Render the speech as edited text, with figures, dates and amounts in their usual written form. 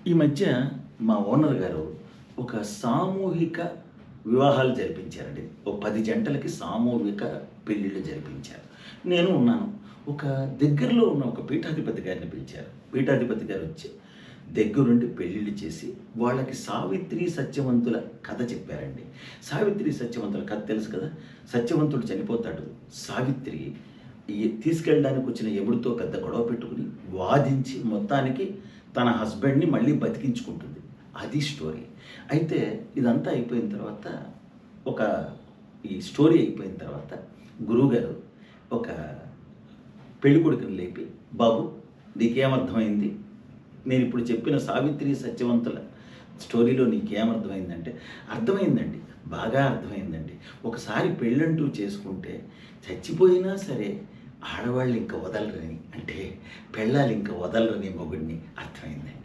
ఈ మధ్య మా ఓనర్ గారు ఒక సామూహిక వివాహాలు జరిపించారండి. ఓ 10 జంటలకి సామూహిక పెళ్ళిళ్ళు జరిపించారు. నేను ఉన్నాను. ఒక దగ్గరలో ఉన్న ఒక పీఠాధిపతి గారిని పిలిచారు. పీఠాధిపతి గారు వచ్చి దగ్గరుండి పెళ్ళిళ్ళు చేసి వాళ్ళకి సావిత్రి సత్యవంతుల కథ చెప్పారండి. సావిత్రి సత్యవంతుల కథ తెలుసు కదా! సత్యవంతుడు చనిపోతాడు. సావిత్రి తీసుకెళ్ళడానికి వచ్చిన యముడితో పెద్ద గొడవ పెట్టుకుని వాదించి మొత్తానికి తన హస్బెండ్‌ని మళ్ళీ బతికించుకుంటుంది. అది స్టోరీ. అయితే ఇదంతా అయిపోయిన తర్వాత ఒక ఈ స్టోరీ అయిపోయిన తర్వాత గురువుగారు ఒక పెళ్ళికొడుకుని లేపి, "బాబు, నీకేమర్థమైంది? నేనిప్పుడు చెప్పిన సావిత్రి సత్యవంతుల స్టోరీలో నీకేమర్థమైందంటే?" "అర్థమైందండి. బాగా అర్థమైందండి. ఒకసారి పెళ్ళంటూ చేసుకుంటే చచ్చిపోయినా సరే ఆడవాళ్ళు ఇంక వదలరని, అంటే పెళ్ళాలు ఇంక వదలరని మొగుడిని అర్థమైందండి."